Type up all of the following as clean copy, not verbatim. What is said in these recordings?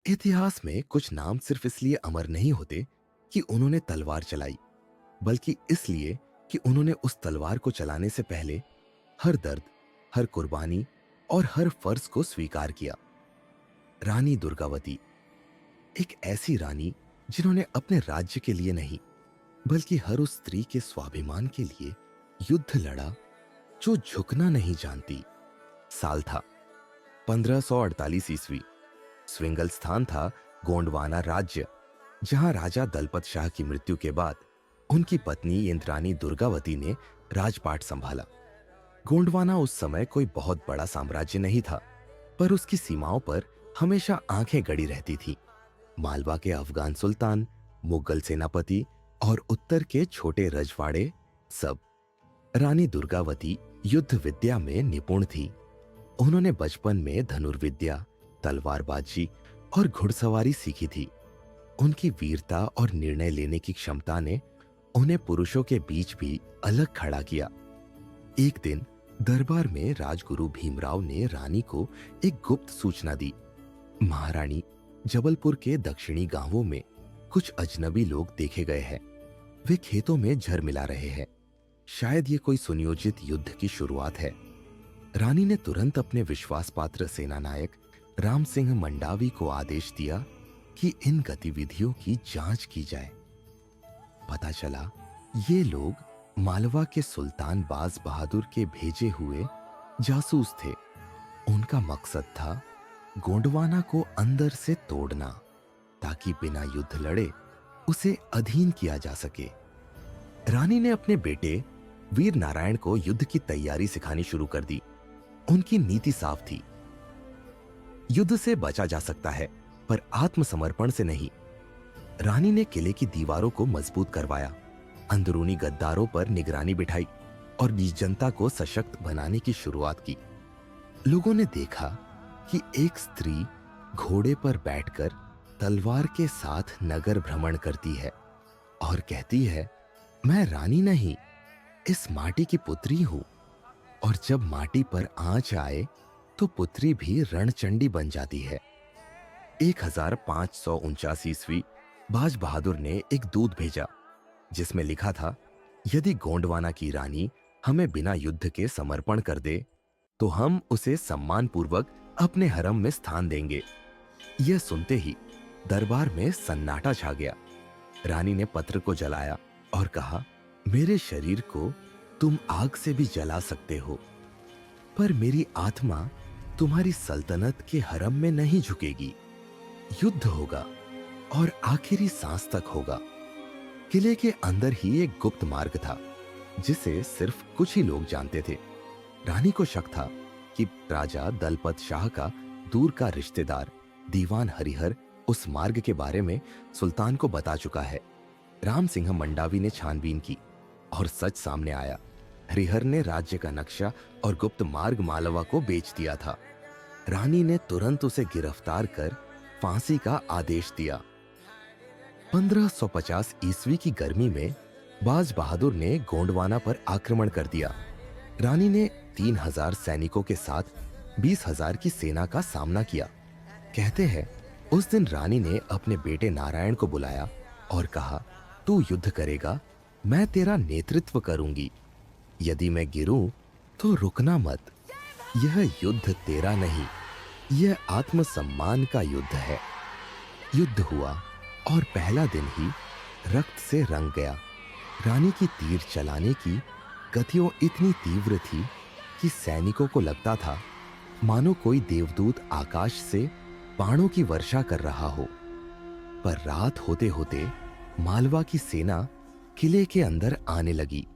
इतिहास में कुछ नाम सिर्फ इसलिए अमर नहीं होते कि उन्होंने तलवार चलाई, बल्कि इसलिए कि उन्होंने उस तलवार को चलाने से पहले हर दर्द, हर कुर्बानी और हर फर्ज को स्वीकार किया। रानी दुर्गावती, एक ऐसी रानी जिन्होंने अपने राज्य के लिए नहीं, बल्कि हर उस स्त्री के स्वाभिमान के लिए युद्ध लड़ा जो झुकना नहीं जानती। साल था 1548 ईस्वी। स्विंगल स्थान था गोंडवाना राज्य, जहां राजा दलपत शाह की मृत्यु के बाद उनकी पत्नी इंद्रानी दुर्गावती ने राजपाट संभाला। गोंडवाना उस समय कोई बहुत बड़ा साम्राज्य नहीं था, पर उसकी सीमाओं पर हमेशा आंखें गड़ी रहती थी। मालवा के अफगान सुल्तान, मुगल सेनापति और उत्तर के छोटे रजवाड़े, सब। रानी दुर्गावती युद्ध विद्या में निपुण थी। उन्होंने बचपन में धनुर्विद्या, तलवारबाजी और घुड़सवारी सीखी थी। उनकी वीरता और निर्णय लेने की क्षमता ने उन्हें पुरुषों के बीच भी अलग खड़ा किया। एक दिन दरबार में राजगुरु भीमराव ने रानी को एक गुप्त सूचना दी। महारानी, जबलपुर के दक्षिणी गांवों में कुछ अजनबी लोग देखे गए हैं। वे खेतों में झर मिला रहे हैं। शायद ये कोई सुनियोजित युद्ध की शुरुआत है। रानी ने तुरंत अपने विश्वास पात्र सेनानायक राम सिंह मंडावी को आदेश दिया कि इन गतिविधियों की जांच की जाए। पता चला ये लोग मालवा के सुल्तान बाज बहादुर के भेजे हुए जासूस थे। उनका मकसद था गोंडवाना को अंदर से तोड़ना, ताकि बिना युद्ध लड़े उसे अधीन किया जा सके। रानी ने अपने बेटे वीर नारायण को युद्ध की तैयारी सिखानी शुरू कर दी। उनकी नीति साफ थी, युद्ध से बचा जा सकता है, पर आत्मसमर्पण से नहीं। रानी ने किले की दीवारों को मजबूत करवाया, अंदरूनी गद्दारों पर निगरानी बिठाई और निज जनता को सशक्त बनाने की शुरुआत की। लोगों ने देखा कि एक स्त्री घोड़े पर बैठकर तलवार के साथ नगर भ्रमण करती है और कहती है, मैं रानी नहीं, इस माटी की पुत्री हूं। और जब माटी पर आंच आए तो पुत्री भी रणचंडी बन जाती है। 1549 ईस्वी बाज बहादुर ने एक दूत भेजा, जिसमें लिखा था, यदि गोंडवाना की रानी हमें बिना युद्ध के समर्पण कर दे तो हम उसे सम्मानपूर्वक अपने हरम में स्थान देंगे। यह सुनते ही दरबार में सन्नाटा छा गया। रानी ने पत्र को जलाया और कहा, मेरे शरीर को तुम आग से भी जला सकते हो, पर मेरी आत्मा तुम्हारी सल्तनत के हरम में नहीं झुकेगी। युद्ध होगा और आखिरी सांस तक होगा। किले के अंदर ही एक गुप्त मार्ग था, जिसे सिर्फ कुछ ही लोग जानते थे। रानी को शक था कि राजा दलपत शाह का दूर का रिश्तेदार दीवान हरिहर उस मार्ग के बारे में सुल्तान को बता चुका है। राम सिंह मंडावी ने छानबीन की और सच सामने आया। हरिहर ने राज्य का नक्शा और गुप्त मार्ग मालवा को बेच दिया था। रानी ने तुरंत उसे गिरफ्तार कर फांसी का आदेश दिया। 1550 ईस्वी की गर्मी में बाज बहादुर ने गोंडवाना पर आक्रमण कर दिया। रानी ने 3000 सैनिकों के साथ 20,000 की सेना का सामना किया। कहते हैं उस दिन रानी ने अपने बेटे नारायण को बुलाया और कहा, तू युद्ध करेगा, मैं तेरा नेतृत्व करूंगी। यदि मैं गिरूं तो रुकना मत। यह युद्ध तेरा नहीं, यह आत्मसम्मान का युद्ध है। युद्ध हुआ और पहला दिन ही रक्त से रंग गया। रानी की तीर चलाने की गतियों इतनी तीव्र थी कि सैनिकों को लगता था मानो कोई देवदूत आकाश से बाणों की वर्षा कर रहा हो। पर रात होते होते मालवा की सेना किले के अंदर आने लगी।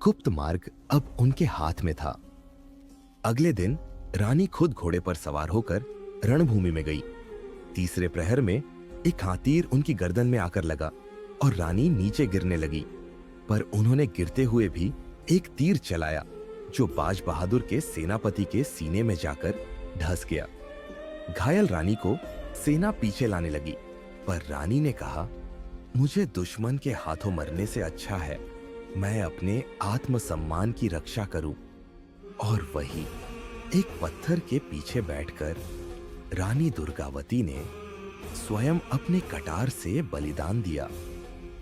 गुप्त मार्ग अब उनके हाथ में था। अगले दिन रानी खुद घोड़े पर सवार होकर रणभूमि में गई। तीसरे प्रहर में एक हाथीर उनकी गर्दन में आकर लगा और रानी नीचे गिरने लगी, पर उन्होंने गिरते हुए भी एक तीर चलाया जो बाज बहादुर के सेनापति के सीने में जाकर ढस गया। घायल रानी को सेना पीछे लाने लगी, पर रानी ने कहा, मुझे दुश्मन के हाथों मरने से अच्छा है मैं अपने आत्मसम्मान की रक्षा करूं। और वही एक पत्थर के पीछे बैठकर रानी दुर्गावती ने स्वयं अपने कटार से बलिदान दिया।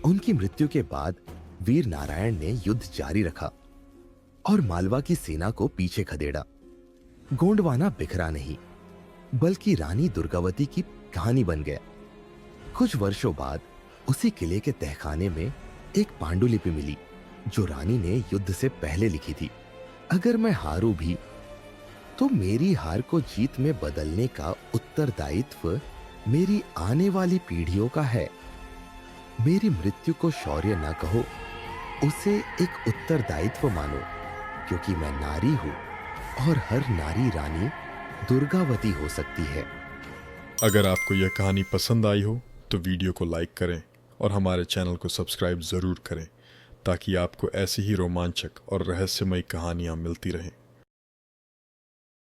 उनकी मृत्यु के बाद वीर नारायण ने युद्ध जारी रखा और मालवा की सेना को पीछे खदेड़ा। गोंडवाना बिखरा नहीं, बल्कि रानी दुर्गावती की कहानी बन गया। कुछ वर्षों बाद उसी किले के तहखाने में एक पांडुलिपि मिली जो रानी ने युद्ध से पहले लिखी थी। अगर मैं हारूं भी तो मेरी हार को जीत में बदलने का उत्तरदायित्व मेरी आने वाली पीढ़ियों का है। मेरी मृत्यु को शौर्य न कहो, उसे एक उत्तरदायित्व मानो, क्योंकि मैं नारी हूं और हर नारी रानी दुर्गावती हो सकती है। अगर आपको यह कहानी पसंद आई हो तो वीडियो को लाइक करें और हमारे चैनल को सब्सक्राइब ज़रूर करें ताकि आपको ऐसी ही रोमांचक और रहस्यमयी कहानियाँ मिलती रहें।